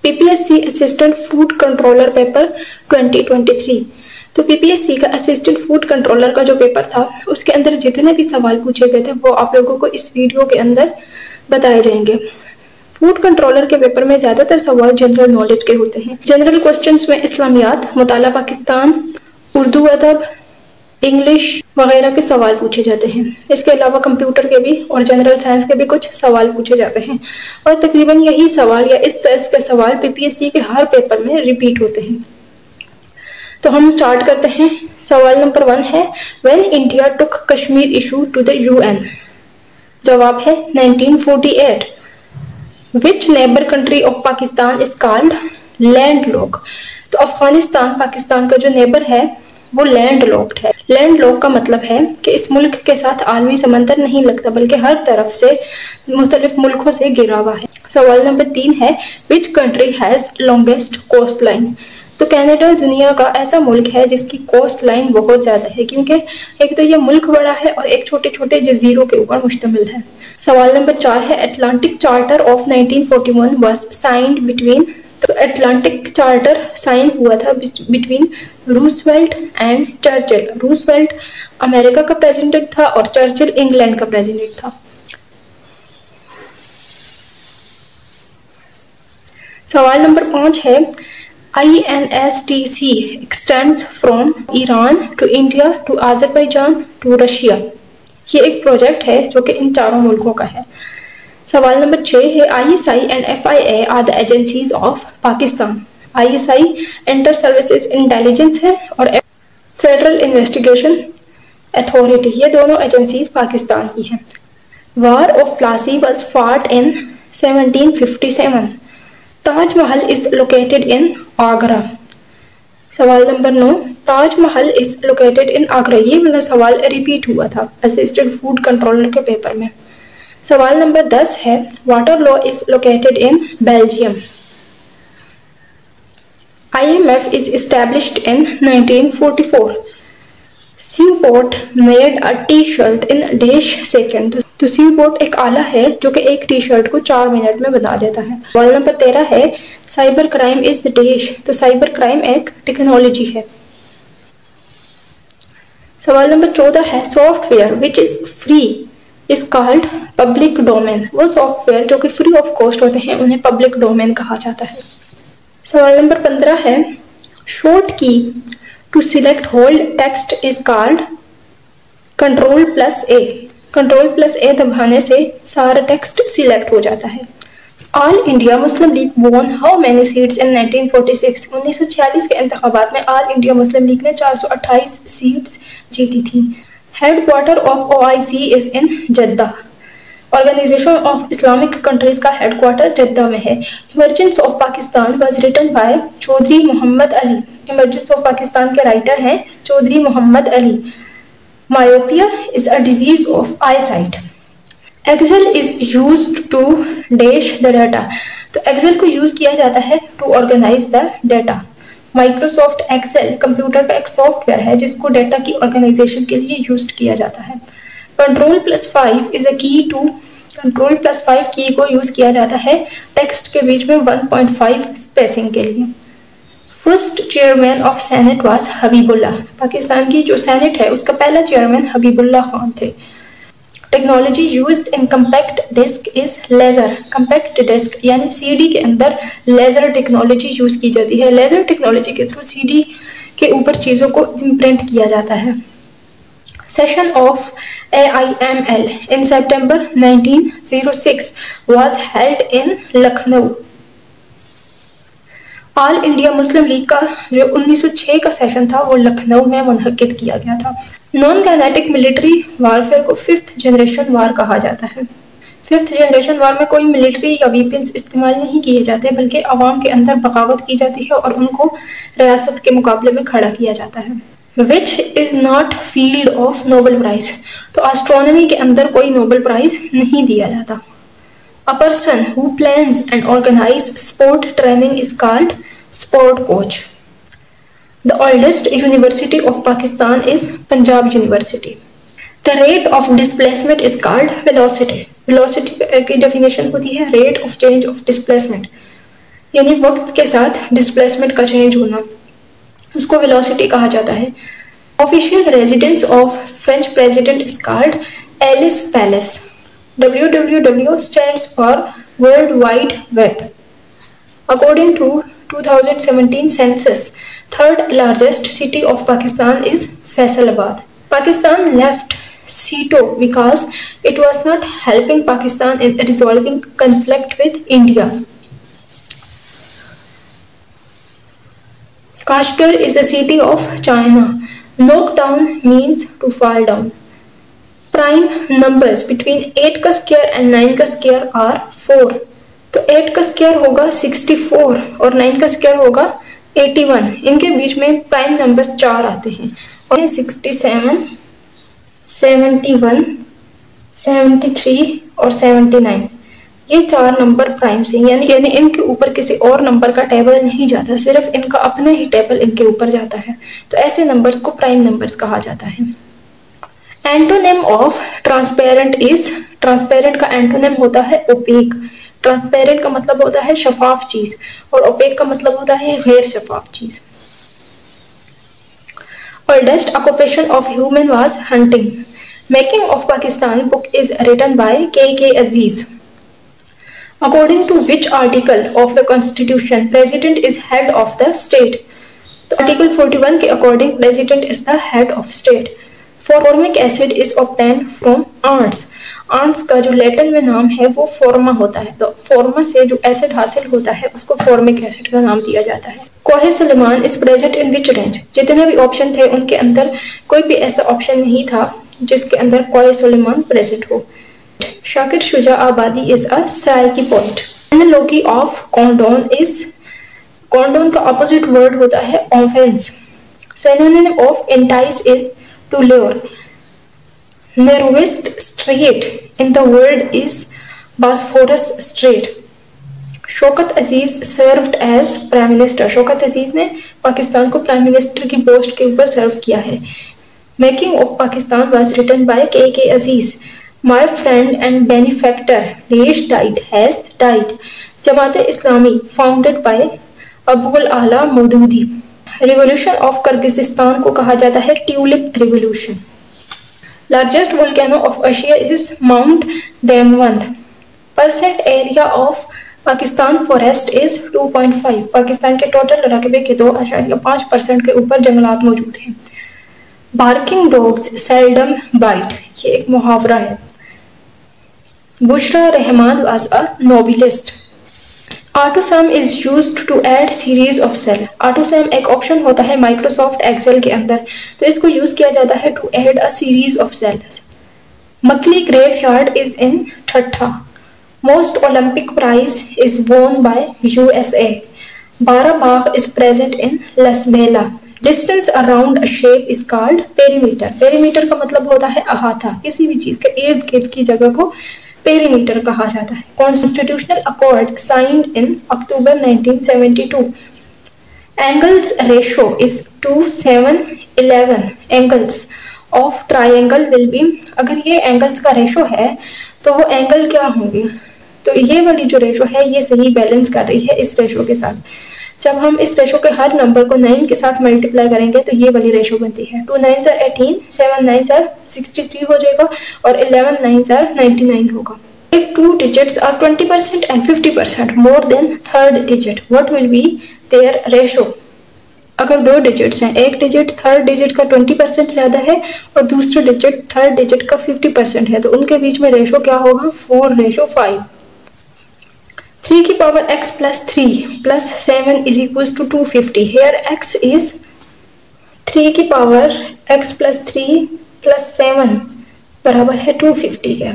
PPSC assistant food controller paper 2023। तो PPSC का assistant food controller का जो पेपर था उसके अंदर जितने भी सवाल पूछे गए थे वो आप लोगों को इस वीडियो के अंदर बताए जाएंगे। फूड कंट्रोलर के पेपर में ज्यादातर सवाल जनरल नॉलेज के होते हैं। जनरल क्वेश्चंस में इस्लामियात, मुताला पाकिस्तान, उर्दू अदब, इंग्लिश वगैरह के सवाल पूछे जाते हैं। इसके अलावा कंप्यूटर के भी और जनरल साइंस के भी कुछ सवाल पूछे जाते हैं और तकरीबन यही सवाल या इस तरह के सवाल पीपीएससी के हर पेपर में रिपीट होते हैं। तो हम स्टार्ट करते हैं। सवाल नंबर 1 है, when India took Kashmir issue to the UN. जवाब है 1948। Which neighbour country of Pakistan is called landlocked. तो अफगानिस्तान पाकिस्तान का जो नेबर है वो लैंडलॉक्ड है। लैंडलॉक का मतलब है कि इस मुल्क के साथ आलमी समंदर नहीं लगता बल्कि हर तरफ से मुख्तलिफ मुल्कों से घिरा हुआ है। सवाल नंबर 3 है, which country has longest coast line. तो कनाडा दुनिया का ऐसा मुल्क है जिसकी कोस्ट लाइन बहुत ज्यादा है, क्योंकि एक तो ये मुल्क बड़ा है और एक छोटे छोटे जजीरों के ऊपर मुश्तमिल है। सवाल नंबर 4 है, Atlantic charter of 1941 was signed between. तो अटलांटिक चार्टर साइन हुआ था between Roosevelt and Churchill. Roosevelt America का प्रेसिडेंट था और चर्चिल इंग्लैंड का प्रेसिडेंट था। सवाल नंबर 5 है, INSTC extends from Iran to India to Azerbaijan to Russia. ये एक प्रोजेक्ट है जो कि इन चारों मुल्कों का है। सवाल नंबर 6 है, ISI and FIA are the agencies of Pakistan. ISI inter services intelligence है और फेडरल इन्वेस्टिगेशन अथॉरिटी, ये दोनों एजेंसीज पाकिस्तान की हैं। War of Plassey was fought in 1757। Taj Mahal is located in Agra. सवाल नंबर 9, Taj Mahal is located in Agra. ये वाला सवाल रिपीट हुआ था असिस्टेंट फूड कंट्रोलर के पेपर में। सवाल नंबर 10 है, Waterloo is located in Belgium. IMF is established in 1944. Seaport made a T-shirt in dash second. तो सीपोर्ट एक आला है जो कि एक टी शर्ट को 4 मिनट में बना देता है। सवाल नंबर 13 है, साइबर क्राइम इज डैश। तो साइबर क्राइम एक टेक्नोलॉजी है। सवाल नंबर 14 है, software which is free is called public domain. वो सॉफ्टवेयर जो कि फ्री ऑफ कॉस्ट होते हैं उन्हें पब्लिक डोमेन कहा जाता है। सवाल नंबर 15 है, short key to select whole text is called Ctrl+A। Ctrl+A दबाने से सारा टेक्स्ट सिलेक्ट हो जाता है। ऑल इंडिया मुस्लिम लीग वोन हाउ मेनी सीट्स इन 1946। 1946 के इंतखाबात में ऑल इंडिया मुस्लिम लीग ने 428 सीट्स जीती थी। Headquarter of OIC is in Jeddah. Organisation of Islamic countries का हेडक्वार्टर जद्दा में है। Emergence of Pakistan was written by Chaudhry Mohammad Ali. Emergence of Pakistan के राइटर हैं Chaudhry Mohammad Ali. Myopia is a disease of eyesight. Excel is used to dash the data. तो Excel को use किया जाता है to organise the data. Microsoft Excel computer का एक सॉफ्टवेयर है जिसको डाटा की ऑर्गेनाइजेशन के लिए यूज किया जाता है। Ctrl+5 इज अ की टू। Ctrl+5 की को यूज किया जाता है टेक्स्ट के बीच में 1.5 स्पेसिंग के लिए। First chairman of senate was Habibullah. Pakistan की जो सेनेट है उसका पहला चेयरमैन हबीबुल्लाह खान थे। Technology used in compact disc is laser. Compact disc यानी सीडी के अंदर लेजर टेक्नोलॉजी यूज की जाती है। लेजर टेक्नोलॉजी के थ्रू सीडी के ऊपर चीजों को इम्प्रिंट किया जाता है। Session of AIML in September 1906 was held in Lucknow. All India Muslim League का जो 1906 का सेशन था वो लखनऊ में मुनक्किद किया गया था। नॉन काइनेटिक मिलिट्री वारफेयर को 5th जनरेशन वार कहा जाता है। 5th जनरेशन वार में कोई मिलिट्री या वीपन्स इस्तेमाल नहीं किए जाते बल्कि अवाम के अंदर बगावत की जाती है और उनको रियासत के मुकाबले में खड़ा किया जाता है। Which is not field of Nobel prize. तो एस्ट्रोनॉमी के अंदर कोई नोबेल प्राइज नहीं दिया जाता। A person who plans and organise sport training is called sport coach. The oldest university of Pakistan is Punjab university. The rate of displacement is called velocity. Velocity की definition होती है rate of change of displacement. यानी वक्त के साथ displacement का change होना, उसको वेलोसिटी कहा जाता है। Official residence of French president is called Elysee palace. WWW stands for World Wide Web. According to 2017 census, third largest city of Pakistan is Faisalabad. Pakistan left SEATO because it was not helping Pakistan in resolving conflict with India. Kashgar is a city of China. Knock down means to fall down. Prime numbers between 8 का square and 9 का square are 4. तो 8 का square होगा 64 और 9 का square होगा 81। इनके बीच में प्राइम नंबर्स 4 आते हैं और 67, 71, 73 और 79, ये 4 नंबर प्राइम्स हैं। यानी इनके ऊपर किसी और नंबर का टेबल नहीं जाता, सिर्फ इनका अपना ही टेबल इनके ऊपर जाता है। तो ऐसे नंबर्स को प्राइम नंबर्स कहा जाता है। Antonym of transparent is, transparent का एंटोनिम होता है ओपेक। ट्रांसपेरेंट का मतलब होता है शफाफ चीज और ओपेक का मतलब होता है गैर शफाफ चीज। Oldest occupation of human was hunting. Making of Pakistan book is written by K.K. Aziz. According to which article of the Constitution President is head of the state? तो आर्टिकल 41 के according president is the head of state. Formic acid is obtained from ants. Ants का जो Latin में नाम है वो फॉर्मा होता है, तो फॉर्मा से जो एसिड हासिल होता है उसको फॉर्मिक एसिड का नाम दिया जाता है। Kohe Sulaiman is present in which range? जितने भी ऑप्शन थे उनके अंदर कोई भी ऐसा ऑप्शन नहीं था जिसके अंदर कोहे सुलेमान प्रेजेंट हो। Shakir Shuja Abadi is a psyche point. Analogy of condone is, condone का ऑपोजिट वर्ड होता है offence. Synonym of entice is to lure. Narrowest strait in the world is Bosphorus Strait. Shaukat Aziz served as prime minister. Shaukat Aziz ने पाकिस्तान को prime minister की post के ऊपर सर्व किया है। Making of Pakistan was written by K.K. Aziz. My friend and benefactor Leish died has died. Jamaat Islami founded by Abul Ala Maududi. Revolution of Kyrgyzstan को कहा जाता है tulip revolution. Largest volcano of Asia is mount Damavand. Percent area of Pakistan forest is 2.5। Pakistan के total रकबे के 2.5% के ऊपर जंगलात मौजूद हैं। बार्किंग डॉग्स सेल्डम बाइट, ये एक मुहावरा है। Bushra Rahman was a novelist. AutoSum is used to add series of cell. AutoSum एक ऑप्शन होता है माइक्रोसॉफ्ट एक्सेल के अंदर, तो इसको यूज किया जाता है to add a series of cells. Makli graveyard is in Thatta. Most Olympic prize is won by USA. Barabagh is present in Lasbela. Distance around a shape is called perimeter. Perimeter का मतलब होता है अहाता, किसी भी चीज के इर्द गिर्द की जगह को पेरीमीटर कहा जाता है। Constitutional accord signed in October 1972। Angles ratio is 2:7:11। Angles of triangle will be, अगर ये एंगल्स का रेशो है तो वो एंगल क्या होंगे? तो ये वाली जो रेशो है ये सही बैलेंस कर रही है इस रेशो के साथ। जब हम इस रेशो के हर नंबर को 9 के साथ मल्टीप्लाई करेंगे तो ये वाली रेशो बनती है। 2 9s are 18, 7 9s are 63 हो जाएगा और 11 9s are 99 होगा। If two digits are 20% and 50% more than third digit, what will be their ratio? अगर 2 डिजिट्स हैं, एक डिजिट थर्ड डिजिट का 20% ज्यादा है और दूसरा डिजिट थर्ड डिजिट का 50% है, तो उनके बीच में रेशो क्या होगा? 4:5। 3 की power x plus 3 plus 7 is equals to 250. Here x is 3 की पावर x plus 3 plus 7 बराबर है 250 के।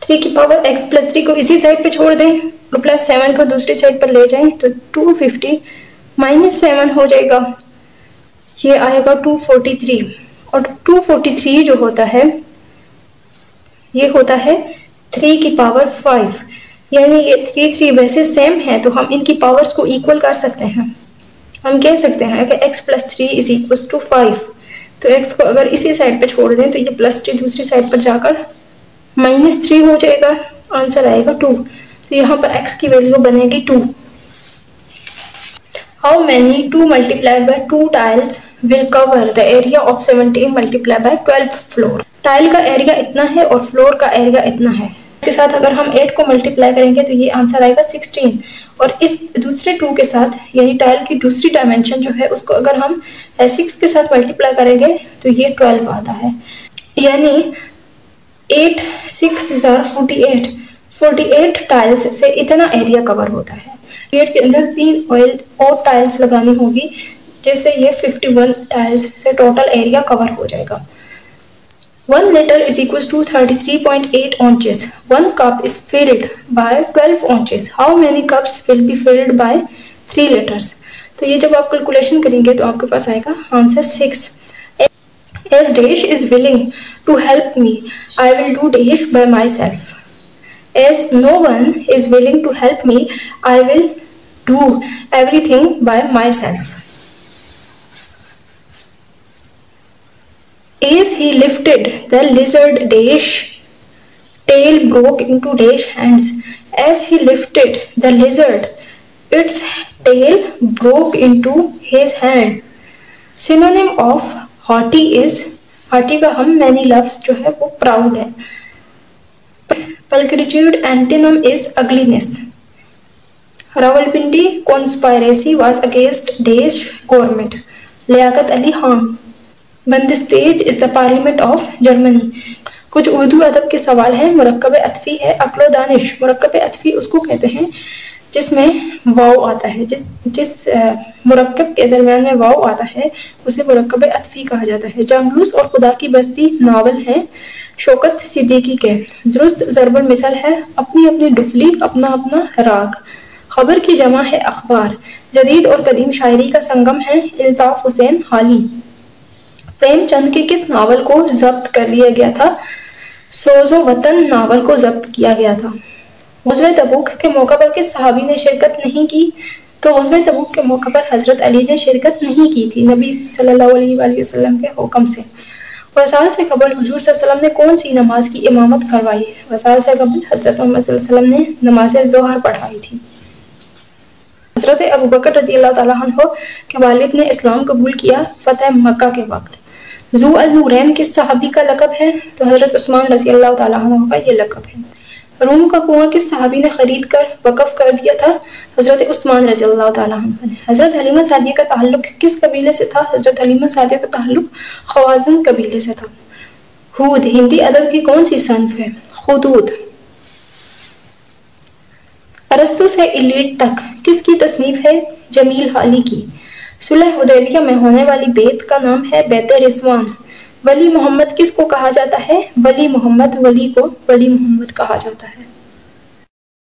3 की पावर x plus 3 को इसी साइड पे छोड़ दें और प्लस 7 को दूसरी साइड पर ले जाएं तो 250 माइनस 7 हो जाएगा, ये आएगा 243। और 243 जो होता है ये होता है 3 की पावर 5, यानी ये 3 वैसे सेम है तो हम इनकी पावर्स को इक्वल कर सकते हैं। हम कह सकते हैं कि x plus 3 is equals to 5, तो x को अगर इसी साइड पे छोड़ दें तो ये +3 दूसरी साइड पर जाकर -3 हो जाएगा, आंसर आएगा 2। तो यहाँ पर x की वैल्यू बनेगी 2। How many 2 multiplied by 2 tiles will cover the area of 17 multiply by 12 floor. Tile का एरिया इतना है और फ्लोर का एरिया इतना है के साथ अगर हम 8 को मल्टीप्लाई करेंगे तो ये आंसर आएगा 16, और इस दूसरे 2 के साथ यानी टाइल की दूसरी डायमेंशन जो है उसको अगर हम 6 के साथ मल्टीप्लाई करेंगे तो ये 12 आता है। यानी 8 6 48, 48 टाइल्स से इतना एरिया कवर होता है। गेट के अंदर 3 ऑयल और टाइल्स लगानी होगी जिससे ये 51 टाइल्स से टोटल एरिया कवर हो जाएगा। 1 liter is equals to 33.8 ounces. 1 cup is filled by 12 ounces. How many cups will be filled by 3 liters? तो ये जब आप कैलकुलेशन करेंगे तो आपके पास आएगा answer 6। As Dash is willing to help me, I will do Dash by myself. As no one is willing to help me, I will do everything by myself. As he lifted the lizard Dash tail broke into Dash hands. As he lifted the lizard, its tail broke into his hand. Synonym of haughty is, haughty का हम many लफ्ज जो है वो proud है। Pulchritude antonym is ugliness. Rawalpindi conspiracy was against Dash government. Liaquat Ali Khan. Bundestag is the parliament of Germany. कुछ उर्दू अदब के सवाल हैं। मुरक्कब अतफी है अक्ल व दानिश। मुरक्कब अतफी उसको कहते हैं जिसमें वाव आता है, जिस मुरक्कब के दरमियान में वाव आता है उसे मुरक्कब अतफी कहा जाता है। जंगलूस और खुदा की बस्ती नावल है शौकत सिद्दीकी के। दुरुस्त ज़रबुल मिसल है अपनी अपनी डुफली अपना अपना राग। खबर की जमा है अखबार। जदीद और कदीम शायरी का संगम है इल्ताफ हुसैन हाली। प्रेमचंद के किस नावल को जब्त कर लिया गया था? सोजो वतन नावल को जब्त किया गया था। ग़ज़वे तबूक के मौका पर किस सहाबी ने शिरकत नहीं की? तो ग़ज़वे तबूक के मौका पर हज़रत अली ने शिरकत नहीं की थी नबी सल्लल्लाहु अलैहि वसल्लम के हुक्म से। वसाल से कबल हुजूर सल्लल्लाहु अलैहि वसल्लम ने कौन सी नमाज की इमामत करवाई? वसाल से कबल हज़रत मोहम्मद सल्लल्लाहु अलैहि वसल्लम ने नमाज ज़ोहर पढ़ाई थी। हज़रत अबू बकर रज़ियल्लाहु तआला अन्हु के वालिद ने इस्लाम कबूल किया फतह मक्का के वक्त। ज़ू अल नूरैन किस सहाबी का लक़ब है? तो हज़रत उस्मान रज़ियल्लाहु तआला अन्हु का ये लक़ब है। रूम का कुआं किस सहाबी ने खरीद कर वक़फ़ कर दिया था? हज़रत उस्मान रज़ियल्लाहु तआला अन्हु ने। हज़रत हलीमा सादिया का ताल्लुक किस कबीले से था? हज़रत हलीमा सादिया का ताल्लुक ख़वाज़िन कबीले से था। हूद हिंदी अदब की कौन सी सन्फ़ है? खुदूद। अरस्तु से इलीट तक किसकी तसनीफ़ है? जमील हाली की। सुलह हुदैबिया में होने वाली बेत का नाम है बैत रिज़वान। वली मोहम्मद किसको कहा जाता है? वली मोहम्मद। वली को वली मोहम्मद कहा जाता है।